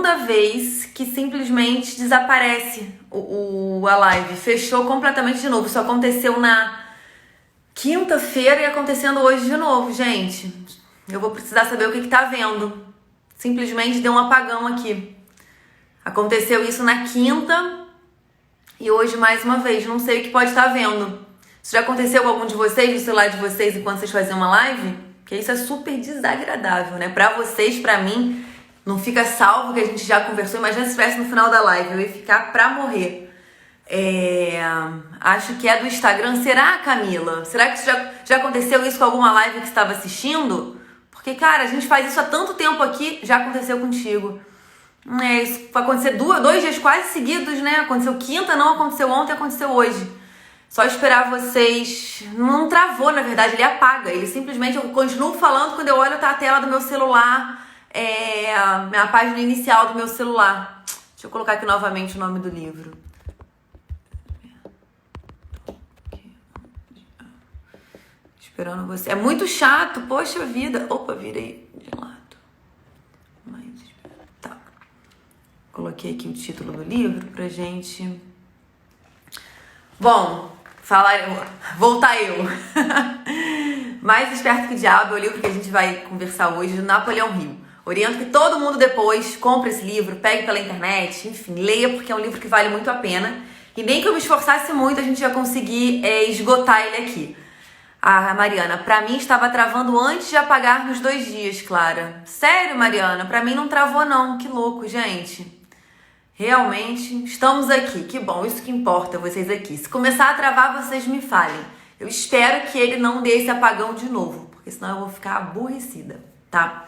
segunda vez que simplesmente desaparece a live. Fechou completamente de novo. Isso aconteceu na quinta-feira e acontecendo hoje de novo, gente. Eu vou precisar saber o que tá vendo. Simplesmente deu um apagão aqui. Aconteceu isso na quinta e hoje mais uma vez. Não sei o que pode estar vendo. Isso já aconteceu com algum de vocês, no celular de vocês, enquanto vocês faziam uma live? Porque isso é super desagradável, né? Pra vocês, pra mim, não fica salvo, que a gente já conversou. Imagina se estivesse no final da live, eu ia ficar pra morrer. Acho que é do Instagram. Será, Camila? Será que já aconteceu isso com alguma live que você estava assistindo? Porque, cara, a gente faz isso há tanto tempo aqui, já aconteceu contigo. Isso vai acontecer 2 dias quase seguidos, né? Aconteceu quinta, não aconteceu ontem, aconteceu hoje. Só esperar vocês... Não travou, na verdade, ele apaga. Ele simplesmente, eu continuo falando, quando eu olho tá a tela do meu celular, a página inicial do meu celular. Deixa eu colocar aqui novamente o nome do livro. Esperando você. É muito chato, poxa vida. Opa, virei de lado. Tá. Coloquei aqui o título do livro pra gente... Bom, voltar eu. Mais Esperto que o Diabo é o livro que a gente vai conversar hoje, do Napoleão Hill. Oriento que todo mundo depois compre esse livro, pegue pela internet, enfim, leia, porque é um livro que vale muito a pena. E nem que eu me esforçasse muito, a gente ia conseguir esgotar ele aqui. Ah, Mariana, pra mim estava travando antes de apagar nos 2 dias, Clara. Sério, Mariana? Pra mim não travou não, que louco, gente. Realmente, estamos aqui, que bom, isso que importa, vocês aqui. Se começar a travar, vocês me falem. Eu espero que ele não dê esse apagão de novo, porque senão eu vou ficar aborrecida, tá?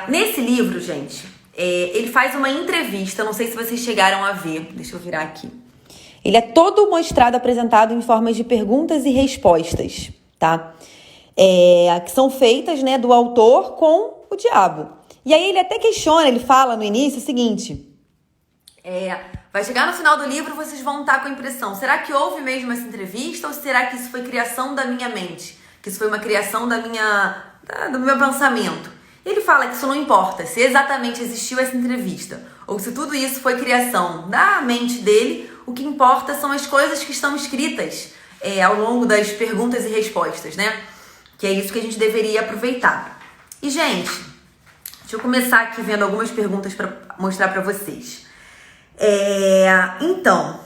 Nesse livro, gente, ele faz uma entrevista, não sei se vocês chegaram a ver, deixa eu virar aqui. Ele é todo mostrado, apresentado em formas de perguntas e respostas, tá? Que são feitas, né, do autor com o diabo. E aí ele até questiona, ele fala no início o seguinte... vai chegar no final do livro, vocês vão estar com a impressão, será que houve mesmo essa entrevista ou será que isso foi criação da minha mente? Que isso foi uma criação do meu pensamento? Ele fala que isso não importa, se exatamente existiu essa entrevista ou se tudo isso foi criação da mente dele, o que importa são as coisas que estão escritas ao longo das perguntas e respostas, né? Que é isso que a gente deveria aproveitar. E, gente, deixa eu começar aqui vendo algumas perguntas para mostrar para vocês. Então,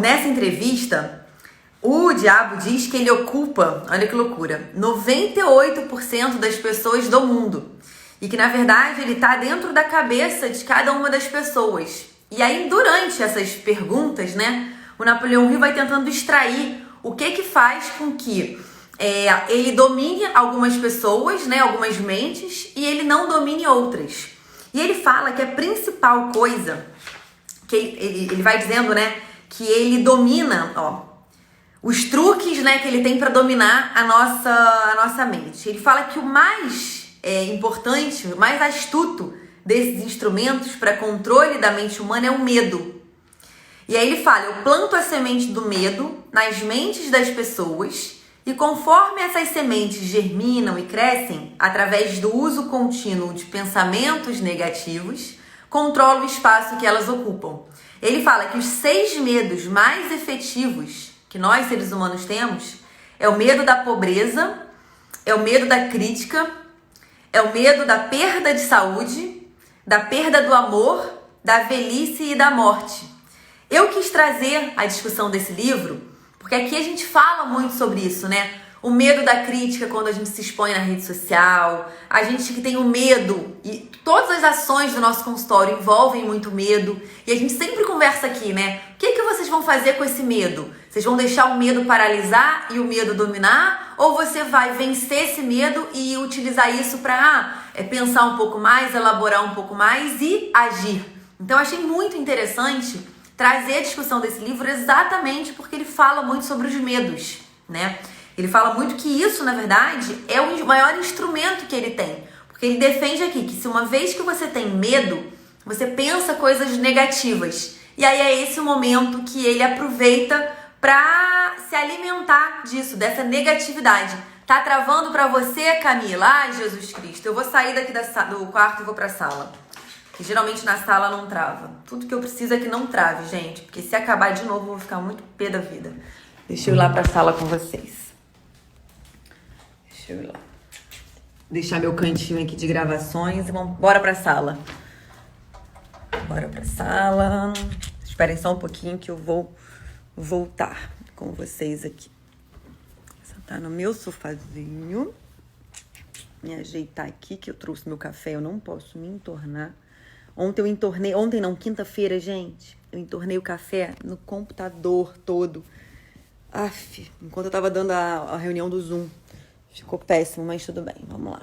nessa entrevista, o diabo diz que ele ocupa, olha que loucura, 98% das pessoas do mundo. E que, na verdade, ele está dentro da cabeça de cada uma das pessoas. E aí, durante essas perguntas, né, o Napoleão Hill vai tentando extrair o que faz com que ele domine algumas pessoas, né, algumas mentes, e ele não domine outras. E ele fala que a principal coisa, que ele vai dizendo, né, que ele domina, os truques, né, que ele tem para dominar a nossa mente. Ele fala que o mais importante, o mais astuto desses instrumentos para controle da mente humana é o medo. E aí ele fala, eu planto a semente do medo nas mentes das pessoas e conforme essas sementes germinam e crescem, através do uso contínuo de pensamentos negativos, controlo o espaço que elas ocupam. Ele fala que os 6 medos mais efetivos que nós, seres humanos, temos é o medo da pobreza, é o medo da crítica, é o medo da perda de saúde, da perda do amor, da velhice e da morte. Eu quis trazer a discussão desse livro, porque aqui a gente fala muito sobre isso, né? O medo da crítica quando a gente se expõe na rede social, a gente que tem o medo, e todas as ações do nosso consultório envolvem muito medo, e a gente sempre conversa aqui, né? O que vocês vão fazer com esse medo? Vocês vão deixar o medo paralisar e o medo dominar? Ou você vai vencer esse medo e utilizar isso para pensar um pouco mais, elaborar um pouco mais e agir? Então, eu achei muito interessante trazer a discussão desse livro exatamente porque ele fala muito sobre os medos, né? Ele fala muito que isso, na verdade, é o maior instrumento que ele tem. Porque ele defende aqui que se uma vez que você tem medo, você pensa coisas negativas. E aí é esse o momento que ele aproveita para se alimentar disso, dessa negatividade. Tá travando para você, Camila? Ai, Jesus Cristo, eu vou sair daqui do quarto e vou pra sala. que geralmente na sala não trava. Tudo que eu preciso é que não trave, gente, porque se acabar de novo eu vou ficar muito pé da vida. Deixa eu ir lá pra sala com vocês. Deixa eu ir lá. Deixar meu cantinho aqui de gravações e vamos bora pra sala. Bora pra sala. Esperem só um pouquinho que eu vou voltar com vocês aqui. Sentar no meu sofazinho. Me ajeitar aqui, que eu trouxe meu café. Eu não posso me entornar. Ontem não, quinta-feira, gente. Eu entornei o café no computador todo. Aff, enquanto eu tava dando a reunião do Zoom. Ficou péssimo, mas tudo bem. Vamos lá.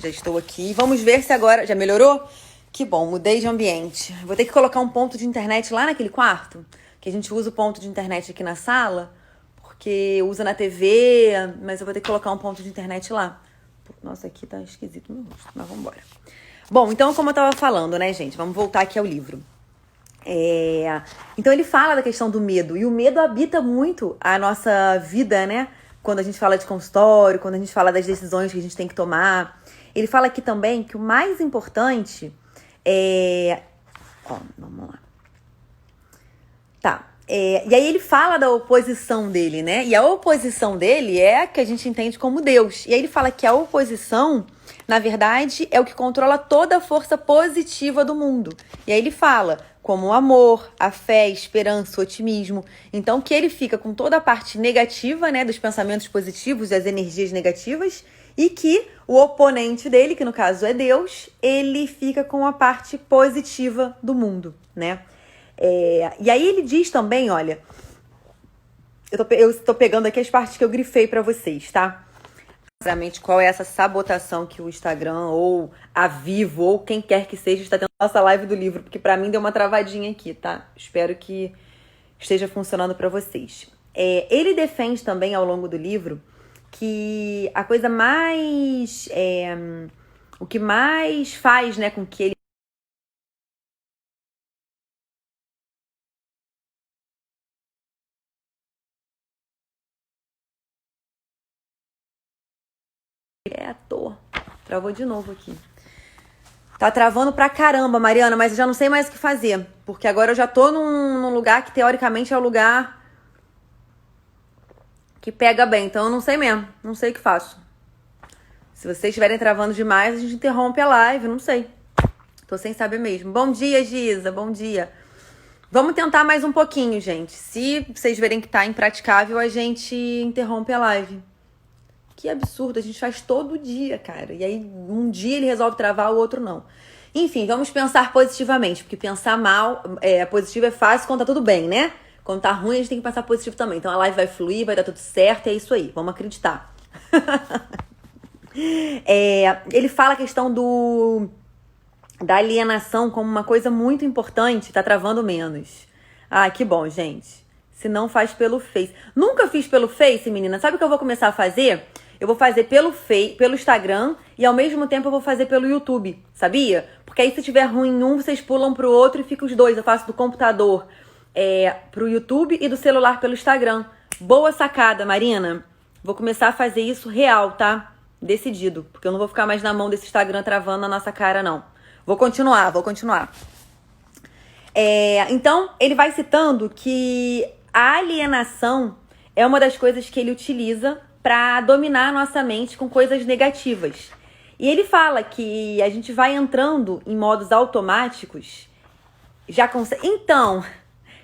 Já estou aqui. Vamos ver se agora... Já melhorou? Que bom, mudei de ambiente. Vou ter que colocar um ponto de internet lá naquele quarto, que a gente usa o ponto de internet aqui na sala, porque usa na TV, mas eu vou ter que colocar um ponto de internet lá. Nossa, aqui tá esquisito meu rosto, mas vamos embora. Bom, então, como eu tava falando, né, gente? Vamos voltar aqui ao livro. Então, ele fala da questão do medo, e o medo habita muito a nossa vida, né? Quando a gente fala de consultório, quando a gente fala das decisões que a gente tem que tomar. Ele fala aqui também que o mais importante vamos lá. Tá. E aí ele fala da oposição dele, né? E a oposição dele é a que a gente entende como Deus. E aí ele fala que a oposição, na verdade, é o que controla toda a força positiva do mundo. E aí ele fala como o amor, a fé, a esperança, o otimismo. Então, que ele fica com toda a parte negativa, né, dos pensamentos positivos e as energias negativas, e que o oponente dele, que no caso é Deus, ele fica com a parte positiva do mundo, né? E aí ele diz também, olha, eu tô pegando aqui as partes que eu grifei pra vocês, tá? Sinceramente, qual é essa sabotação que o Instagram ou a Vivo ou quem quer que seja está tendo nossa live do livro, porque pra mim deu uma travadinha aqui, tá? Espero que esteja funcionando pra vocês. Ele defende também ao longo do livro que a coisa mais... o que mais faz, né, com que ele ator. Travou de novo aqui. Tá travando pra caramba, Mariana, mas eu já não sei mais o que fazer. Porque agora eu já tô num lugar que teoricamente é o lugar que pega bem. Então eu não sei mesmo. Não sei o que faço. Se vocês estiverem travando demais, a gente interrompe a live. Não sei. Tô sem saber mesmo. Bom dia, Giza. Bom dia. Vamos tentar mais um pouquinho, gente. Se vocês verem que tá impraticável, a gente interrompe a live. Que absurdo, a gente faz todo dia, cara. E aí, um dia ele resolve travar, o outro não. Enfim, vamos pensar positivamente, porque pensar mal, positivo é fácil quando tá tudo bem, né? Quando tá ruim, a gente tem que pensar positivo também. Então a live vai fluir, vai dar tudo certo, é isso aí. Vamos acreditar. Ele fala a questão da alienação como uma coisa muito importante, tá travando menos. Ah, que bom, gente. Se não faz pelo Face. Nunca fiz pelo Face, menina. Sabe o que eu vou começar a fazer? Eu vou fazer pelo Instagram e ao mesmo tempo eu vou fazer pelo YouTube, sabia? Porque aí se tiver ruim em um, vocês pulam pro outro e fica os dois. Eu faço do computador pro YouTube e do celular pelo Instagram. Boa sacada, Marina. Vou começar a fazer isso real, tá? Decidido. Porque eu não vou ficar mais na mão desse Instagram travando na nossa cara, não. Vou continuar. Então, ele vai citando que a alienação é uma das coisas que ele utiliza para dominar a nossa mente com coisas negativas. E ele fala que a gente vai entrando em modos automáticos. Então,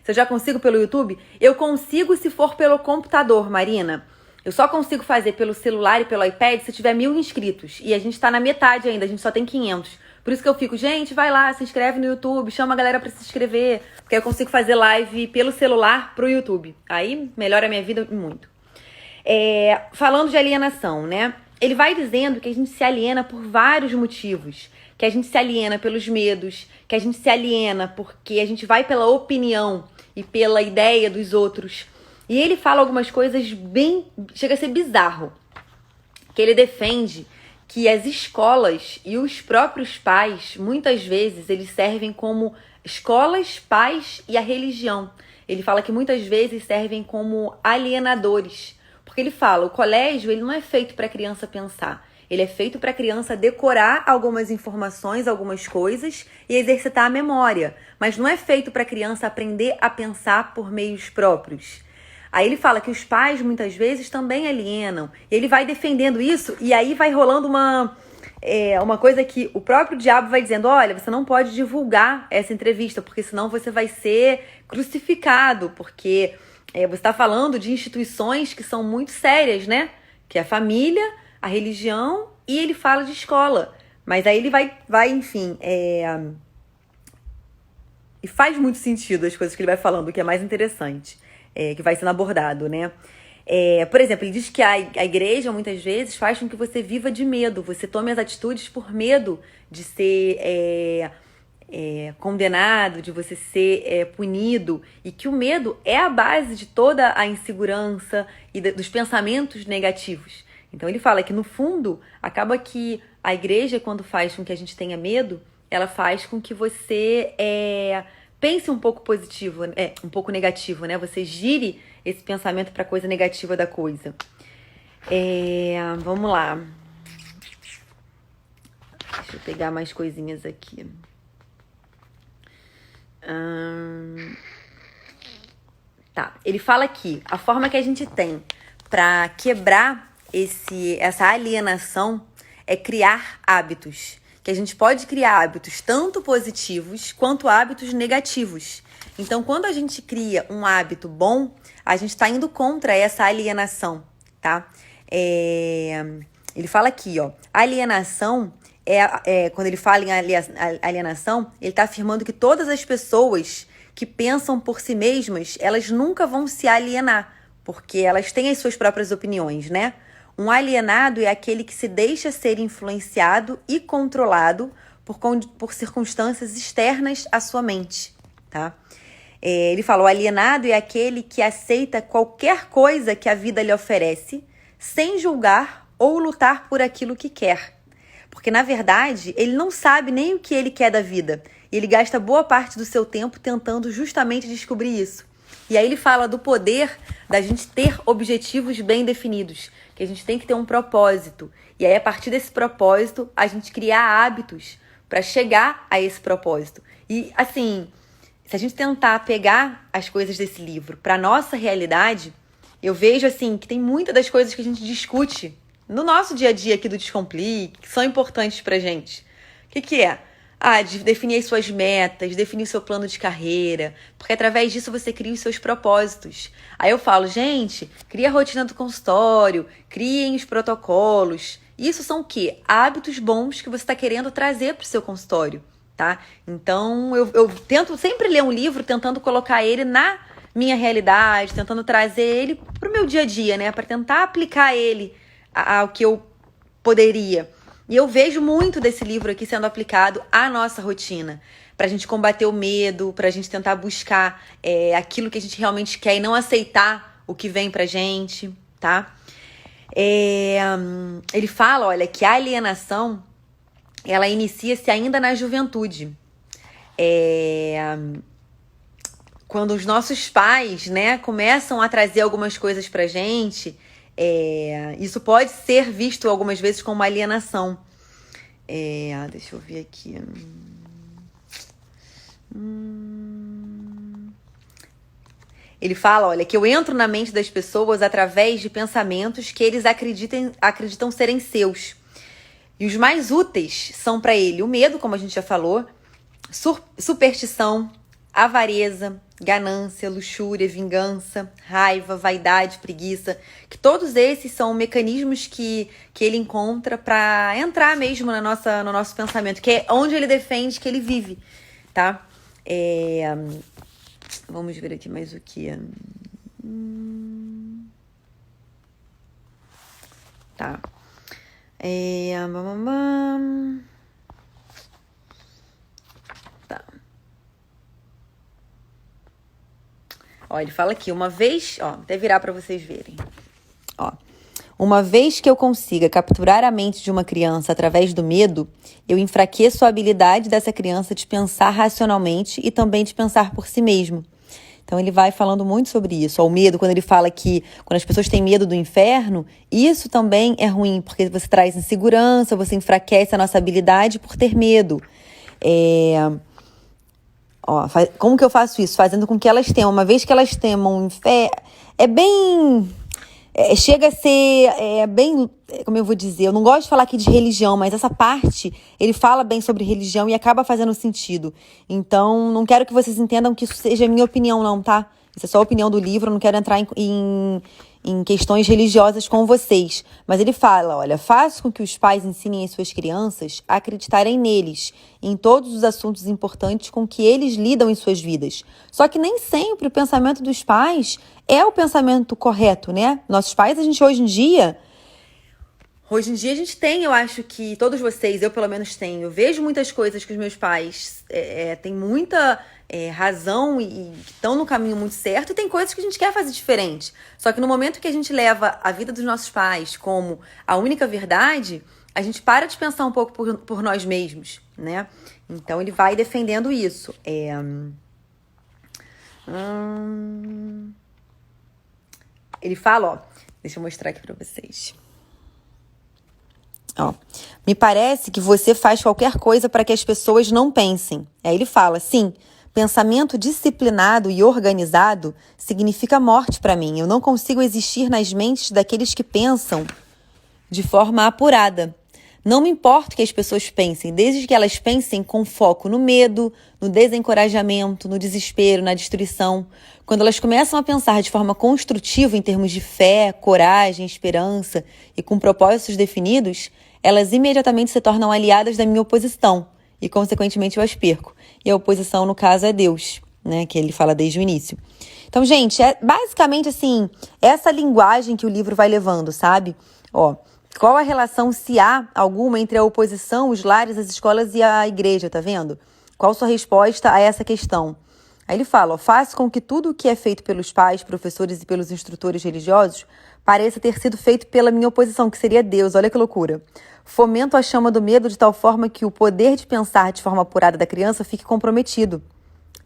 se eu já consigo pelo YouTube, eu consigo se for pelo computador, Marina. Eu só consigo fazer pelo celular e pelo iPad se tiver 1000 inscritos. E a gente tá na metade ainda, a gente só tem 500. Por isso que eu fico, gente, vai lá, se inscreve no YouTube, chama a galera pra se inscrever. Porque eu consigo fazer live pelo celular pro YouTube. Aí melhora a minha vida muito. Falando de alienação, né? Ele vai dizendo que a gente se aliena por vários motivos. Que a gente se aliena pelos medos, que a gente se aliena porque a gente vai pela opinião e pela ideia dos outros. E ele fala algumas coisas chega a ser bizarro. Que ele defende que as escolas e os próprios pais, muitas vezes, eles servem como escolas, pais e a religião. Ele fala que muitas vezes servem como alienadores. Porque ele fala, o colégio ele não é feito para a criança pensar. Ele é feito para a criança decorar algumas informações, algumas coisas e exercitar a memória. Mas não é feito para a criança aprender a pensar por meios próprios. Aí ele fala que os pais, muitas vezes, também alienam. Ele vai defendendo isso e aí vai rolando uma coisa que o próprio diabo vai dizendo: olha, você não pode divulgar essa entrevista, porque senão você vai ser crucificado, porque você está falando de instituições que são muito sérias, né? Que é a família, a religião, e ele fala de escola. Mas aí ele vai enfim, e faz muito sentido as coisas que ele vai falando, o que é mais interessante, que vai sendo abordado, né? Por exemplo, ele diz que a igreja, muitas vezes, faz com que você viva de medo. Você tome as atitudes por medo de ser condenado, de você ser punido. E que o medo é a base de toda a insegurança e dos pensamentos negativos. Então ele fala que, no fundo, acaba que a igreja, quando faz com que a gente tenha medo, ela faz com que você pense um pouco positivo, um pouco negativo, né? Você gire esse pensamento para a coisa negativa da coisa. Vamos lá. Deixa eu pegar mais coisinhas aqui. Tá. Ele fala que a forma que a gente tem para quebrar essa alienação é criar hábitos. Que a gente pode criar hábitos tanto positivos quanto hábitos negativos. Então, quando a gente cria um hábito bom, a gente está indo contra essa alienação, tá? Ele fala aqui, ó, alienação quando ele fala em alienação, ele está afirmando que todas as pessoas que pensam por si mesmas, elas nunca vão se alienar, porque elas têm as suas próprias opiniões, né? Um alienado é aquele que se deixa ser influenciado e controlado por circunstâncias externas à sua mente, tá? Ele fala, o alienado é aquele que aceita qualquer coisa que a vida lhe oferece, sem julgar ou lutar por aquilo que quer. Porque, na verdade, ele não sabe nem o que ele quer da vida. E ele gasta boa parte do seu tempo tentando justamente descobrir isso. E aí ele fala do poder da gente ter objetivos bem definidos, que a gente tem que ter um propósito. E aí, a partir desse propósito, a gente criar hábitos para chegar a esse propósito. E, assim, se a gente tentar pegar as coisas desse livro para nossa realidade, eu vejo, assim, que tem muitas das coisas que a gente discute no nosso dia a dia aqui do Descomplique, que são importantes pra gente. O que é? De definir as suas metas, definir o seu plano de carreira, porque através disso você cria os seus propósitos. Aí eu falo, gente, cria a rotina do consultório, criem os protocolos. Isso são o quê? Hábitos bons que você está querendo trazer para o seu consultório, tá? Então, eu tento sempre ler um livro tentando colocar ele na minha realidade, tentando trazer ele para o meu dia a dia, né? Para tentar aplicar ele ao que eu poderia. E eu vejo muito desse livro aqui sendo aplicado à nossa rotina, pra gente combater o medo, pra gente tentar buscar aquilo que a gente realmente quer e não aceitar o que vem pra gente, tá? Ele fala, olha, que a alienação, ela inicia-se ainda na juventude. Quando os nossos pais, né, começam a trazer algumas coisas pra gente, isso pode ser visto algumas vezes como uma alienação. Deixa eu ver aqui. Ele fala, olha, que eu entro na mente das pessoas através de pensamentos que eles acreditam serem seus. E os mais úteis são para ele o medo, como a gente já falou, superstição, avareza, ganância, luxúria, vingança, raiva, vaidade, preguiça, que todos esses são mecanismos que ele encontra para entrar mesmo no nosso pensamento, que é onde ele defende que ele vive, tá? Vamos ver aqui mais o que. Tá. Tá. Ó, ele fala aqui, uma vez, até virar para vocês verem. Uma vez que eu consiga capturar a mente de uma criança através do medo, eu enfraqueço a habilidade dessa criança de pensar racionalmente e também de pensar por si mesmo. Então Então ele vai falando muito sobre isso. O medo, quando ele fala que quando as pessoas têm medo do inferno, isso também é ruim, porque você traz insegurança, você enfraquece a nossa habilidade por ter medo. Como que eu faço isso? Fazendo com que elas temam. Uma vez que elas temam o inferno, chega a ser bem, como eu vou dizer, eu não gosto de falar aqui de religião, mas essa parte, ele fala bem sobre religião e acaba fazendo sentido. Então, não quero que vocês entendam que isso seja a minha opinião, não, tá? Isso é só a opinião do livro, eu não quero entrar em questões religiosas com vocês. Mas ele fala, olha, faça com que os pais ensinem as suas crianças a acreditarem neles, em todos os assuntos importantes com que eles lidam em suas vidas. Só que nem sempre o pensamento dos pais é o pensamento correto, né? Nossos pais, hoje em dia a gente tem, eu acho que todos vocês, eu pelo menos tenho, eu vejo muitas coisas que os meus pais têm muita razão e estão no caminho muito certo, e tem coisas que a gente quer fazer diferente. Só que no momento que a gente leva a vida dos nossos pais como a única verdade, a gente para de pensar um pouco por nós mesmos, né? Então ele vai defendendo isso. Ele fala, deixa eu mostrar aqui pra vocês. Me parece que você faz qualquer coisa para que as pessoas não pensem. Aí ele fala, sim, pensamento disciplinado e organizado significa morte para mim. Eu não consigo existir nas mentes daqueles que pensam de forma apurada. Não me importa o que as pessoas pensem, desde que elas pensem com foco no medo, no desencorajamento, no desespero, na destruição. Quando elas começam a pensar de forma construtiva em termos de fé, coragem, esperança e com propósitos definidos, elas imediatamente se tornam aliadas da minha oposição e, consequentemente, eu as perco. E a oposição, no caso, é Deus, né? Que ele fala desde o início. Então, gente, é basicamente assim, essa linguagem que o livro vai levando, sabe? Qual a relação, se há alguma, entre a oposição, os lares, as escolas e a igreja, tá vendo? Qual sua resposta a essa questão? Aí ele fala, faça com que tudo o que é feito pelos pais, professores e pelos instrutores religiosos pareça ter sido feito pela minha oposição, que seria Deus. Olha que loucura. Fomento a chama do medo de tal forma que o poder de pensar de forma apurada da criança fique comprometido,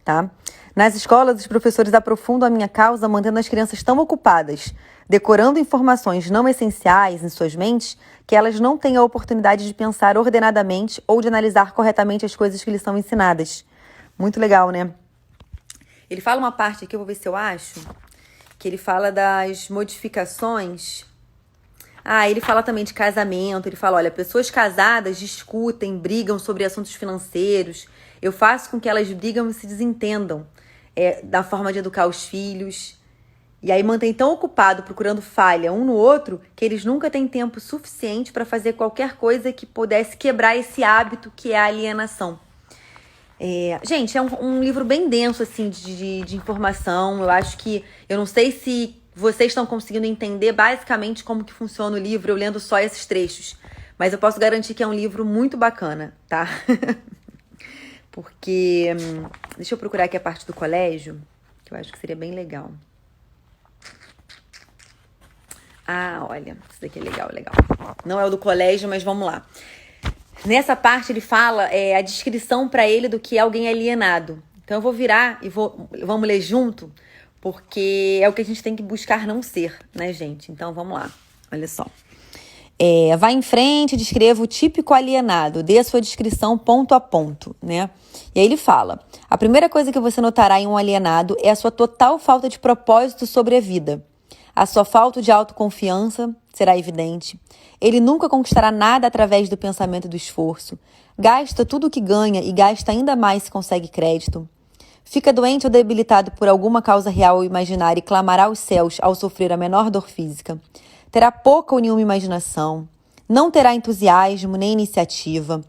tá? Nas escolas, os professores aprofundam a minha causa, mantendo as crianças tão ocupadas, decorando informações não essenciais em suas mentes, que elas não têm a oportunidade de pensar ordenadamente ou de analisar corretamente as coisas que lhes são ensinadas. Muito legal, né? Ele fala uma parte aqui, eu vou ver se eu acho, que ele fala das modificações. Ele fala também de casamento. Ele fala, olha, pessoas casadas discutem, brigam sobre assuntos financeiros. Eu faço com que elas brigam e se desentendam da forma de educar os filhos. E aí mantém tão ocupado procurando falha um no outro que eles nunca têm tempo suficiente para fazer qualquer coisa que pudesse quebrar esse hábito que é a alienação. Gente, é um livro bem denso, assim, de informação. Eu não sei se vocês estão conseguindo entender basicamente como que funciona o livro, eu lendo só esses trechos. Mas eu posso garantir que é um livro muito bacana, tá? Porque, deixa eu procurar aqui a parte do colégio, que eu acho que seria bem legal. Olha, isso daqui é legal. Não é o do colégio, mas vamos lá. Nessa parte ele fala a descrição para ele do que é alguém alienado. Então eu vou virar e vamos ler junto, porque é o que a gente tem que buscar não ser, né, gente? Então vamos lá, olha só. Vá em frente, descreva o típico alienado, dê a sua descrição ponto a ponto, né? E aí ele fala, a primeira coisa que você notará em um alienado é a sua total falta de propósito sobre a vida. A sua falta de autoconfiança será evidente. Ele nunca conquistará nada através do pensamento e do esforço. Gasta tudo o que ganha e gasta ainda mais se consegue crédito. Fica doente ou debilitado por alguma causa real ou imaginária e clamará aos céus ao sofrer a menor dor física. Terá pouca ou nenhuma imaginação. Não terá entusiasmo nem iniciativa.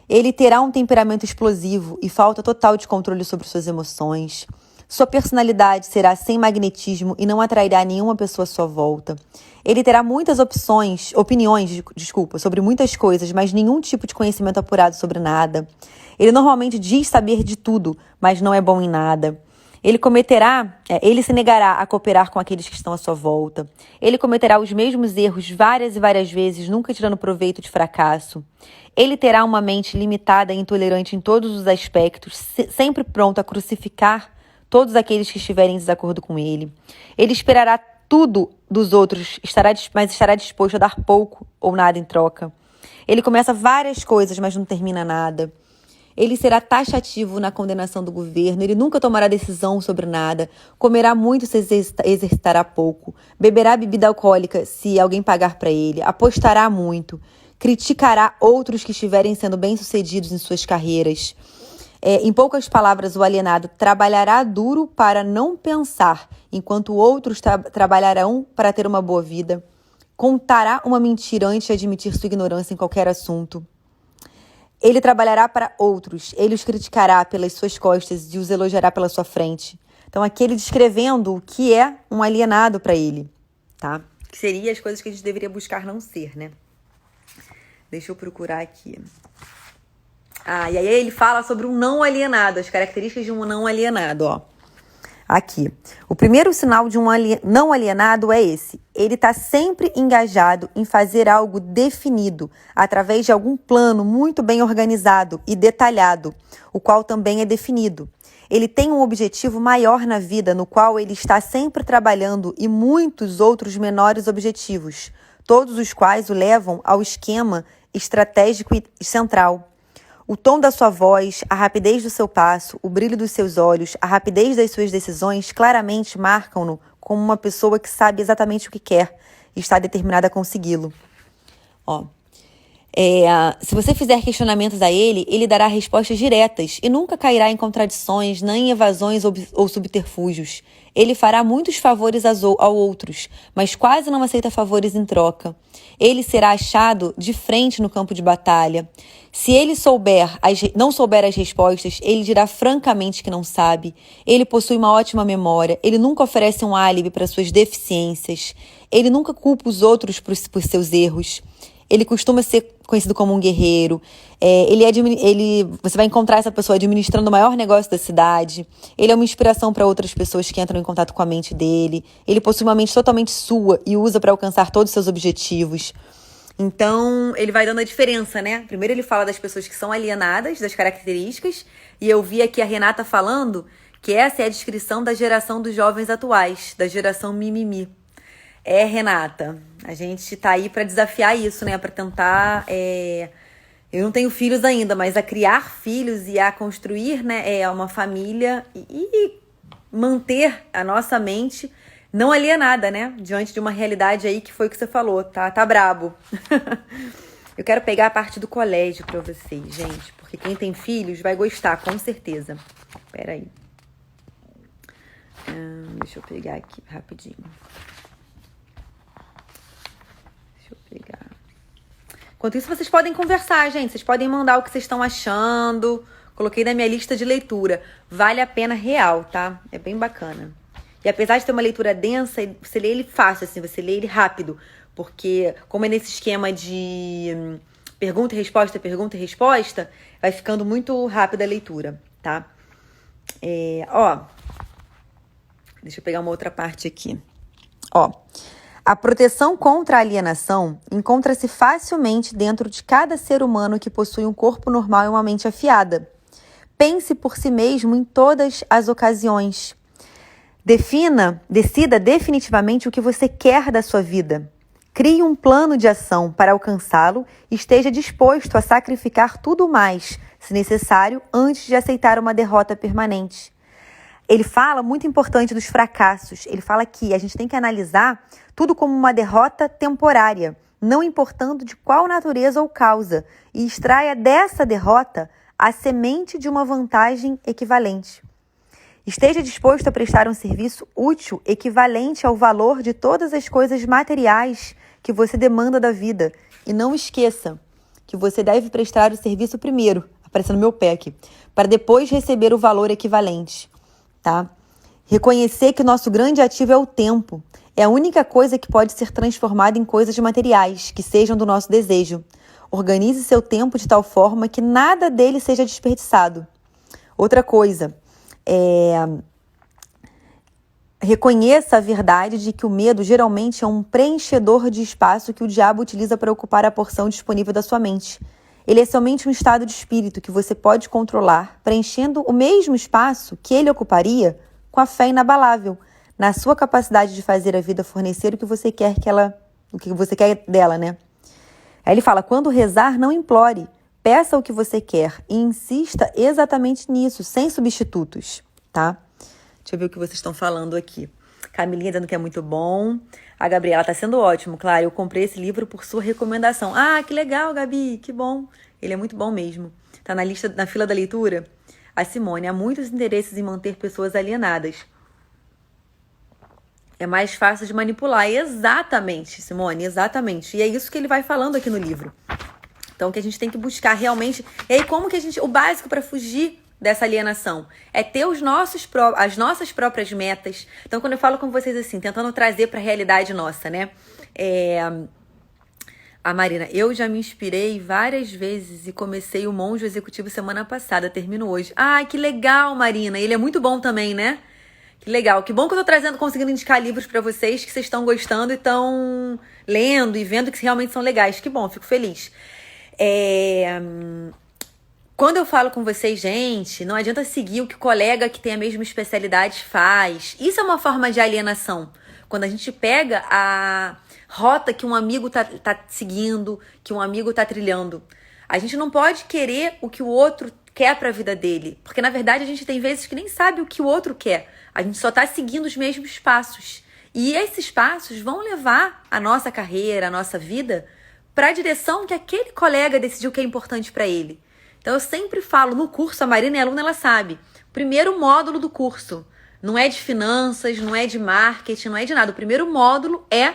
Ele terá um temperamento explosivo e falta total de controle sobre suas emoções. Sua personalidade será sem magnetismo e não atrairá nenhuma pessoa à sua volta. Ele terá muitas opiniões sobre muitas coisas, mas nenhum tipo de conhecimento apurado sobre nada. Ele normalmente diz saber de tudo, mas não é bom em nada. Ele se negará a cooperar com aqueles que estão à sua volta. Ele cometerá os mesmos erros várias e várias vezes, nunca tirando proveito de fracasso. Ele terá uma mente limitada e intolerante em todos os aspectos, sempre pronto a crucificar todos aqueles que estiverem em desacordo com ele. Ele esperará tudo dos outros, mas estará disposto a dar pouco ou nada em troca. Ele começa várias coisas, mas não termina nada. Ele será taxativo na condenação do governo, ele nunca tomará decisão sobre nada, comerá muito se exercitará pouco, beberá bebida alcoólica se alguém pagar para ele, apostará muito, criticará outros que estiverem sendo bem-sucedidos em suas carreiras. Em poucas palavras, o alienado trabalhará duro para não pensar, enquanto outros trabalharão para ter uma boa vida. Contará uma mentira antes de admitir sua ignorância em qualquer assunto. Ele trabalhará para outros, ele os criticará pelas suas costas e os elogiará pela sua frente. Então, aqui ele descrevendo o que é um alienado para ele, tá? Que seria as coisas que a gente deveria buscar não ser, né? Deixa eu procurar aqui. E aí ele fala sobre um não alienado, as características de um não alienado, ó. Aqui. O primeiro sinal de um não alienado é esse. Ele está sempre engajado em fazer algo definido, através de algum plano muito bem organizado e detalhado, o qual também é definido. Ele tem um objetivo maior na vida, no qual ele está sempre trabalhando, e muitos outros menores objetivos, todos os quais o levam ao esquema estratégico e central. O tom da sua voz, a rapidez do seu passo, o brilho dos seus olhos, a rapidez das suas decisões claramente marcam-no como uma pessoa que sabe exatamente o que quer e está determinada a consegui-lo. Se você fizer questionamentos a ele, ele dará respostas diretas e nunca cairá em contradições, nem em evasões ou subterfúgios. Ele fará muitos favores a outros, mas quase não aceita favores em troca. Ele será achado de frente no campo de batalha. Se ele não souber as respostas, ele dirá francamente que não sabe. Ele possui uma ótima memória. Ele nunca oferece um álibi para suas deficiências. Ele nunca culpa os outros por seus erros. Ele costuma ser conhecido como um guerreiro. Você vai encontrar essa pessoa administrando o maior negócio da cidade. Ele é uma inspiração para outras pessoas que entram em contato com a mente dele. Ele possui uma mente totalmente sua e usa para alcançar todos os seus objetivos. Então, ele vai dando a diferença, né? Primeiro ele fala das pessoas que são alienadas, das características. E eu vi aqui a Renata falando que essa é a descrição da geração dos jovens atuais, da geração mimimi. Renata, a gente tá aí para desafiar isso, né? Para tentar... Eu não tenho filhos ainda, mas a criar filhos e a construir, né, uma família e manter a nossa mente não alienada, né? Diante de uma realidade aí que foi o que você falou, tá brabo. Eu quero pegar a parte do colégio para vocês, gente, porque quem tem filhos vai gostar, com certeza. Peraí. Deixa eu pegar aqui rapidinho. Enquanto isso, vocês podem conversar, gente. Vocês podem mandar o que vocês estão achando. Coloquei na minha lista de leitura. Vale a pena real, tá? É bem bacana. E apesar de ter uma leitura densa, você lê ele fácil, assim. Você lê ele rápido. Porque, como é nesse esquema de pergunta e resposta, vai ficando muito rápida a leitura, tá? Deixa eu pegar uma outra parte aqui. A proteção contra a alienação encontra-se facilmente dentro de cada ser humano que possui um corpo normal e uma mente afiada. Pense por si mesmo em todas as ocasiões. Decida definitivamente o que você quer da sua vida. Crie um plano de ação para alcançá-lo e esteja disposto a sacrificar tudo mais, se necessário, antes de aceitar uma derrota permanente. Ele fala, muito importante, dos fracassos. Ele fala que a gente tem que analisar tudo como uma derrota temporária, não importando de qual natureza ou causa, e extraia dessa derrota a semente de uma vantagem equivalente. Esteja disposto a prestar um serviço útil equivalente ao valor de todas as coisas materiais que você demanda da vida. E não esqueça que você deve prestar o serviço primeiro, aparecendo no meu pé aqui, para depois receber o valor equivalente. Tá? Reconhecer que o nosso grande ativo é o tempo. É a única coisa que pode ser transformada em coisas materiais, que sejam do nosso desejo. Organize seu tempo de tal forma que nada dele seja desperdiçado. Outra coisa, reconheça a verdade de que o medo geralmente é um preenchedor de espaço que o diabo utiliza para ocupar a porção disponível da sua mente. Ele é somente um estado de espírito que você pode controlar, preenchendo o mesmo espaço que ele ocuparia com a fé inabalável na sua capacidade de fazer a vida fornecer o que você quer o que você quer dela, né? Aí ele fala, quando rezar, não implore, peça o que você quer e insista exatamente nisso, sem substitutos, tá? Deixa eu ver o que vocês estão falando aqui. Camilinha dizendo que é muito bom. A Gabriela tá sendo ótimo, claro. Eu comprei esse livro por sua recomendação. Ah, que legal, Gabi, que bom. Ele é muito bom mesmo. Tá na fila da leitura? A Simone, há muitos interesses em manter pessoas alienadas. É mais fácil de manipular. Exatamente, Simone, exatamente. E é isso que ele vai falando aqui no livro. Então, que a gente tem que buscar realmente... E aí, como que o básico para fugir dessa alienação é ter as nossas próprias metas. Então, quando eu falo com vocês assim, tentando trazer para a realidade nossa, né? A Marina, eu já me inspirei várias vezes e comecei o Monge Executivo semana passada, termino hoje. Ah, que legal, Marina. Ele é muito bom também, né? Que legal. Que bom que eu tô conseguindo indicar livros para vocês que vocês estão gostando e estão lendo e vendo que realmente são legais. Que bom, fico feliz. Quando eu falo com vocês, gente, não adianta seguir o que o colega que tem a mesma especialidade faz. Isso é uma forma de alienação. Quando a gente pega a rota que um amigo tá seguindo, que um amigo tá trilhando. A gente não pode querer o que o outro quer para a vida dele. Porque, na verdade, a gente tem vezes que nem sabe o que o outro quer. A gente só tá seguindo os mesmos passos. E esses passos vão levar a nossa carreira, a nossa vida, para a direção que aquele colega decidiu que é importante para ele. Então, eu sempre falo no curso, a Marina é aluna, ela sabe. Primeiro módulo do curso. Não é de finanças, não é de marketing, não é de nada. O primeiro módulo é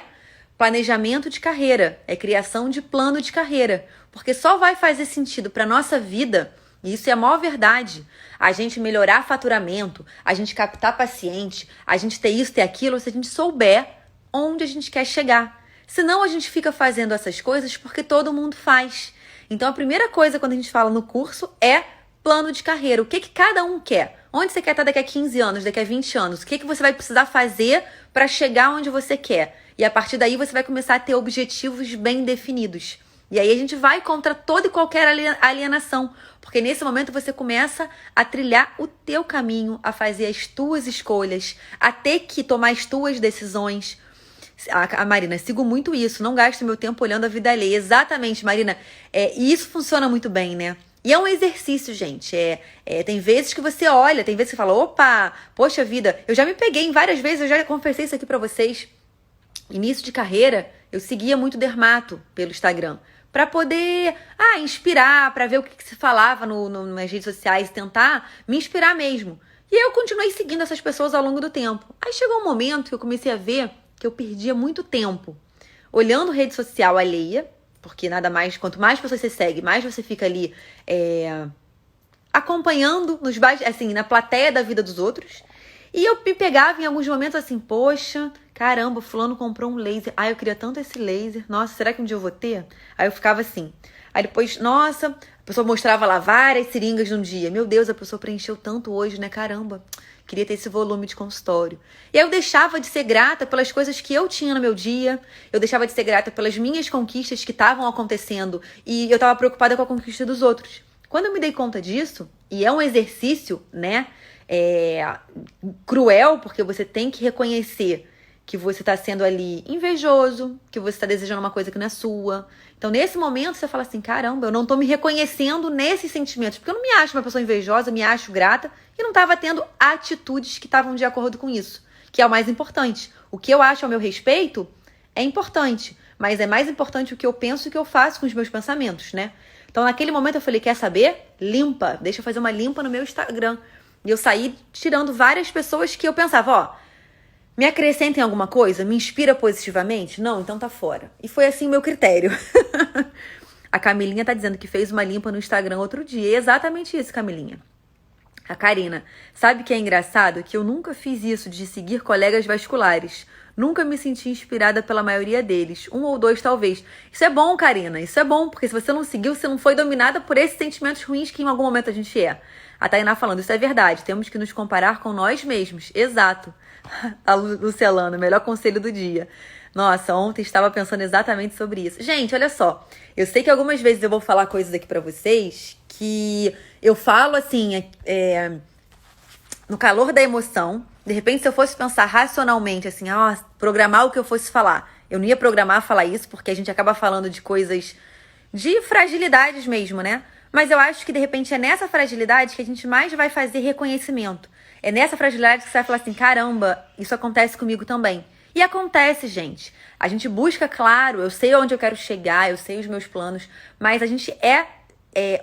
planejamento de carreira, é criação de plano de carreira. Porque só vai fazer sentido para nossa vida, e isso é a maior verdade, a gente melhorar faturamento, a gente captar paciente, a gente ter isso, ter aquilo, se a gente souber onde a gente quer chegar. Senão a gente fica fazendo essas coisas porque todo mundo faz. Então a primeira coisa quando a gente fala no curso é plano de carreira. O que cada um quer? Onde você quer estar daqui a 15 anos, daqui a 20 anos? O que você vai precisar fazer para chegar onde você quer? E a partir daí você vai começar a ter objetivos bem definidos. E aí a gente vai contra toda e qualquer alienação. Porque nesse momento você começa a trilhar o teu caminho, a fazer as tuas escolhas, a ter que tomar as tuas decisões. A Marina, sigo muito isso, não gasto meu tempo olhando a vida alheia. Exatamente, Marina. E isso funciona muito bem, né? E é um exercício, gente. Tem vezes que você olha, tem vezes que você fala, opa, poxa vida, eu já me peguei em várias vezes, eu já confessei isso aqui pra vocês. Início de carreira, eu seguia muito dermato pelo Instagram. Pra poder inspirar, pra ver o que se falava nas redes sociais, tentar me inspirar mesmo. E aí eu continuei seguindo essas pessoas ao longo do tempo. Aí chegou um momento que eu comecei a ver que eu perdia muito tempo olhando rede social alheia, porque nada mais, quanto mais pessoas você segue, mais você fica ali acompanhando assim, na plateia da vida dos outros. E eu me pegava em alguns momentos assim, poxa, caramba, fulano comprou um laser. Ai, eu queria tanto esse laser. Nossa, será que um dia eu vou ter? Aí eu ficava assim. Aí depois, nossa, a pessoa mostrava lá várias seringas num dia. Meu Deus, a pessoa preencheu tanto hoje, né? Caramba, queria ter esse volume de consultório. E aí eu deixava de ser grata pelas coisas que eu tinha no meu dia. Eu deixava de ser grata pelas minhas conquistas que estavam acontecendo. E eu estava preocupada com a conquista dos outros. Quando eu me dei conta disso, e é um exercício, né? Cruel, porque você tem que reconhecer que você está sendo ali invejoso, que você está desejando uma coisa que não é sua. Então, nesse momento, você fala assim, caramba, eu não estou me reconhecendo nesses sentimentos, porque eu não me acho uma pessoa invejosa, eu me acho grata, e não estava tendo atitudes que estavam de acordo com isso, que é o mais importante. O que eu acho ao meu respeito é importante, mas é mais importante o que eu penso e o que eu faço com os meus pensamentos, né? Então, naquele momento, eu falei, quer saber? Limpa, deixa eu fazer uma limpa no meu Instagram. E eu saí tirando várias pessoas que eu pensava, ó, me acrescenta em alguma coisa? Me inspira positivamente? Não, então tá fora. E foi assim o meu critério. A Camilinha tá dizendo que fez uma limpa no Instagram outro dia. É exatamente isso, Camilinha. A Karina, sabe o que é engraçado? Que eu nunca fiz isso de seguir colegas vasculares. Nunca me senti inspirada pela maioria deles. 1 ou 2, talvez. Isso é bom, Karina. Isso é bom, porque se você não seguiu, você não foi dominada por esses sentimentos ruins que em algum momento a gente é. A Tainá falando, isso é verdade. Temos que nos comparar com nós mesmos. Exato. A Luciana, melhor conselho do dia. Nossa, ontem estava pensando exatamente sobre isso. Gente, olha só. Eu sei que algumas vezes eu vou falar coisas aqui pra vocês que eu falo assim, no calor da emoção, De repente, se eu fosse pensar racionalmente, assim, programar o que eu fosse falar, eu não ia programar falar isso, porque a gente acaba falando de coisas de fragilidades mesmo, né? Mas eu acho que, de repente, é nessa fragilidade que a gente mais vai fazer reconhecimento. É nessa fragilidade que você vai falar assim, caramba, isso acontece comigo também. E acontece, gente. A gente busca, claro, eu sei onde eu quero chegar, eu sei os meus planos, mas a gente é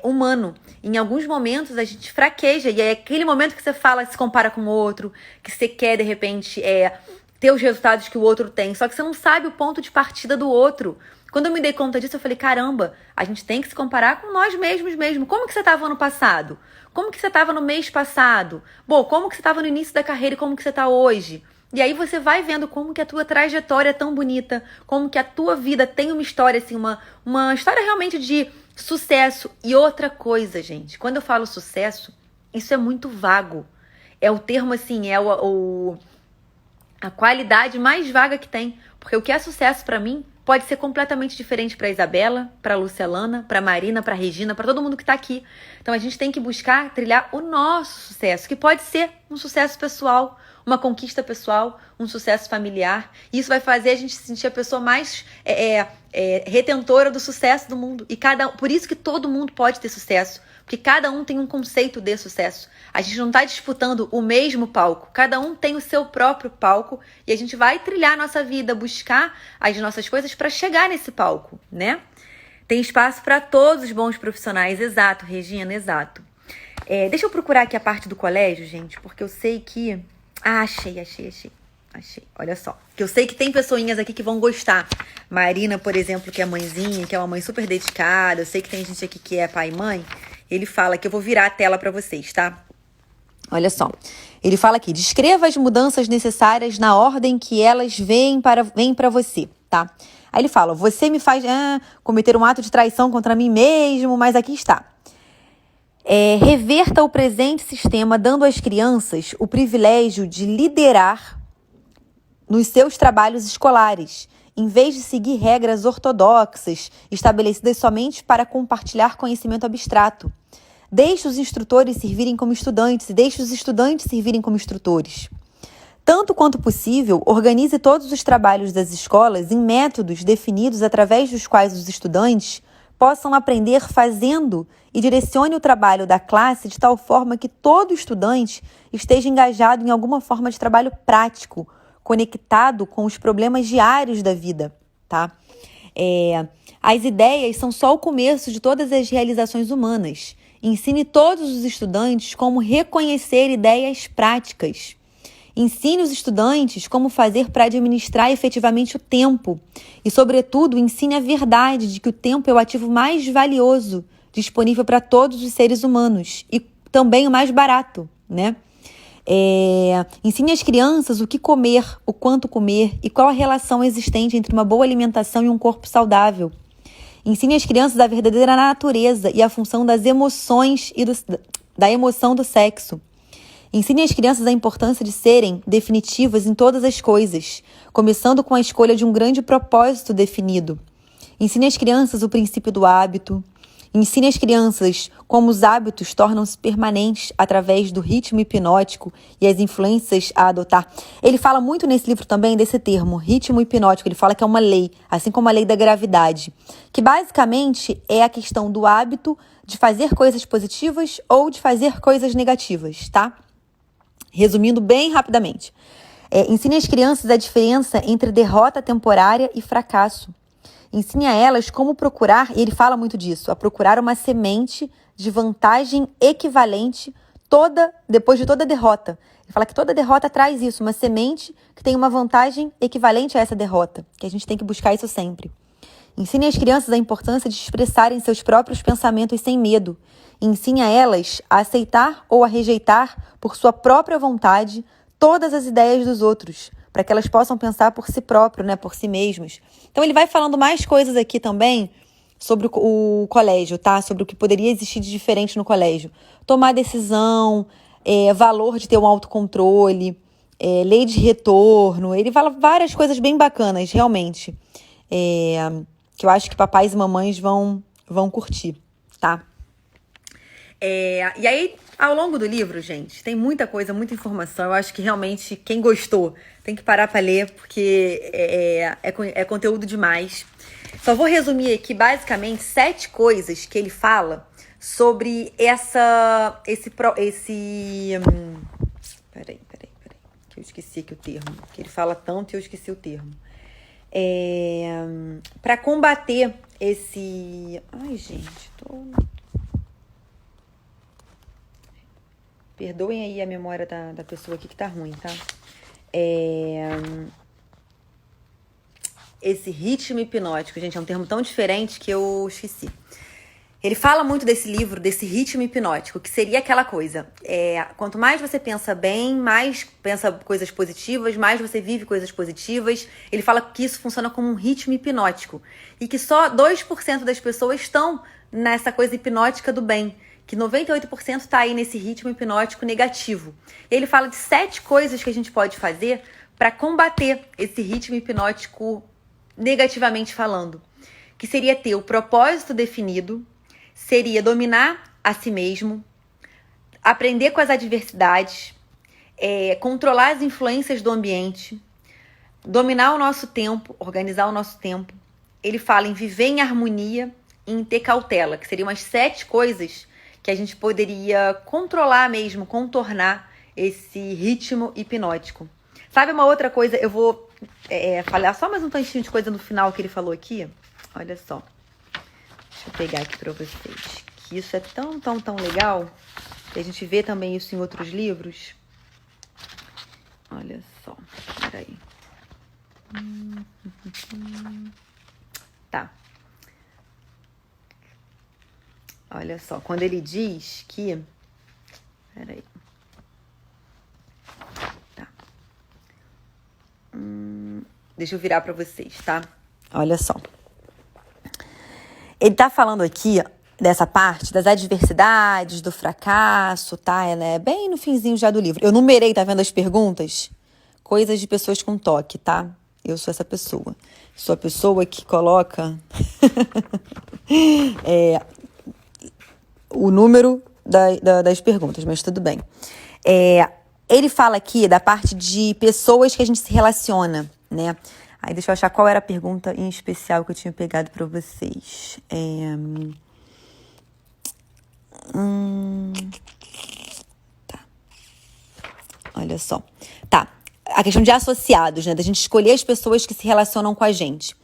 humano. Em alguns momentos a gente fraqueja, e é aquele momento que você fala, se compara com o outro, que você quer, de repente, ter os resultados que o outro tem, só que você não sabe o ponto de partida do outro. Quando eu me dei conta disso, eu falei, caramba, a gente tem que se comparar com nós mesmos mesmo. Como que você estava ano passado? Como que você estava no mês passado? Bom, como que você estava no início da carreira e como que você está hoje? E aí você vai vendo como que a tua trajetória é tão bonita, como que a tua vida tem uma história, assim, uma história realmente de sucesso. E outra coisa, gente, quando eu falo sucesso, isso é muito vago. É o termo, assim, a qualidade mais vaga que tem. Porque o que é sucesso pra mim pode ser completamente diferente pra Isabela, pra Luciana, pra Marina, pra Regina, pra todo mundo que tá aqui. Então a gente tem que buscar trilhar o nosso sucesso, que pode ser um sucesso pessoal, uma conquista pessoal, um sucesso familiar. E isso vai fazer a gente se sentir a pessoa mais retentora do sucesso do mundo. E por isso que todo mundo pode ter sucesso, porque cada um tem um conceito de sucesso. A gente não está disputando o mesmo palco, cada um tem o seu próprio palco e a gente vai trilhar a nossa vida, buscar as nossas coisas para chegar nesse palco, né? Tem espaço para todos os bons profissionais, exato, Regina, exato. Deixa eu procurar aqui a parte do colégio, gente, porque eu sei que... achei. Olha só. Que eu sei que tem pessoinhas aqui que vão gostar. Marina, por exemplo, que é mãezinha, que é uma mãe super dedicada. Eu sei que tem gente aqui que é pai e mãe. Ele fala que eu vou virar a tela para vocês, tá? Olha só. Ele fala aqui, descreva as mudanças necessárias na ordem que elas vêm para você, tá? Aí ele fala, você me faz cometer um ato de traição contra mim mesmo, mas aqui está. Reverta o presente sistema, dando às crianças o privilégio de liderar nos seus trabalhos escolares, em vez de seguir regras ortodoxas estabelecidas somente para compartilhar conhecimento abstrato. Deixe os instrutores servirem como estudantes e deixe os estudantes servirem como instrutores. Tanto quanto possível, organize todos os trabalhos das escolas em métodos definidos através dos quais os estudantes possam aprender fazendo e direcione o trabalho da classe de tal forma que todo estudante esteja engajado em alguma forma de trabalho prático, conectado com os problemas diários da vida, tá? As ideias são só o começo de todas as realizações humanas. Ensine todos os estudantes como reconhecer ideias práticas. Ensine os estudantes como fazer para administrar efetivamente o tempo. E, sobretudo, ensine a verdade de que o tempo é o ativo mais valioso disponível para todos os seres humanos e também o mais barato, né? Ensine às crianças o que comer, o quanto comer e qual a relação existente entre uma boa alimentação e um corpo saudável. Ensine às crianças a verdadeira natureza e a função das emoções e da emoção do sexo. Ensine às crianças a importância de serem definitivas em todas as coisas, começando com a escolha de um grande propósito definido. Ensine às crianças o princípio do hábito. Ensine às crianças como os hábitos tornam-se permanentes através do ritmo hipnótico e as influências a adotar. Ele fala muito nesse livro também desse termo, ritmo hipnótico. Ele fala que é uma lei, assim como a lei da gravidade, que basicamente é a questão do hábito de fazer coisas positivas ou de fazer coisas negativas, tá? Resumindo bem rapidamente. Ensine às crianças a diferença entre derrota temporária e fracasso. Ensine a elas como procurar, e ele fala muito disso, a procurar uma semente de vantagem equivalente depois de toda derrota. Ele fala que toda derrota traz isso, uma semente que tem uma vantagem equivalente a essa derrota, que a gente tem que buscar isso sempre. Ensine às crianças a importância de expressarem seus próprios pensamentos sem medo. Ensine a elas a aceitar ou a rejeitar, por sua própria vontade, todas as ideias dos outros, para que elas possam pensar por si próprios, né, por si mesmos. Então ele vai falando mais coisas aqui também sobre o colégio, tá? Sobre o que poderia existir de diferente no colégio. Tomar decisão, valor de ter um autocontrole, lei de retorno. Ele fala várias coisas bem bacanas, realmente, que eu acho que papais e mamães vão curtir, tá? E aí, ao longo do livro, gente, tem muita coisa, muita informação. Eu acho que realmente quem gostou tem que parar para ler, porque é conteúdo demais. Só vou resumir aqui, basicamente, 7 coisas que ele fala sobre Peraí, que eu esqueci aqui o termo. Que ele fala tanto e eu esqueci o termo. Para combater esse... Ai, gente, Perdoem aí a memória da pessoa aqui que tá ruim, tá? Esse ritmo hipnótico, gente, é um termo tão diferente que eu esqueci. Ele fala muito desse livro, desse ritmo hipnótico, que seria aquela coisa. Quanto mais você pensa bem, mais pensa coisas positivas, mais você vive coisas positivas. Ele fala que isso funciona como um ritmo hipnótico. E que só 2% das pessoas estão nessa coisa hipnótica do bem. Que 98% está aí nesse ritmo hipnótico negativo. Ele fala de 7 coisas que a gente pode fazer para combater esse ritmo hipnótico negativamente falando. Que seria ter o propósito definido, seria dominar a si mesmo, aprender com as adversidades, controlar as influências do ambiente, dominar o nosso tempo, organizar o nosso tempo. Ele fala em viver em harmonia e em ter cautela, que seriam as 7 coisas que a gente poderia controlar mesmo, contornar esse ritmo hipnótico. Sabe uma outra coisa? Eu vou falar só mais um tantinho de coisa no final que ele falou aqui. Olha só. Deixa eu pegar aqui para vocês. Que isso é tão, tão, tão legal. Que a gente vê também isso em outros livros. Olha só. Peraí. Tá. Olha só. Quando ele diz que... Peraí. Tá. Deixa eu virar para vocês, tá? Olha só. Ele tá falando aqui dessa parte das adversidades, do fracasso, tá? Bem no finzinho já do livro. Eu numerei, tá vendo as perguntas? Coisas de pessoas com toque, tá? Eu sou essa pessoa. Sou a pessoa que coloca o número das perguntas, mas tudo bem. Ele fala aqui da parte de pessoas que a gente se relaciona, né? Aí deixa eu achar qual era a pergunta em especial que eu tinha pegado para vocês. Tá. Olha só. Tá. A questão de associados, né? Da gente escolher as pessoas que se relacionam com a gente.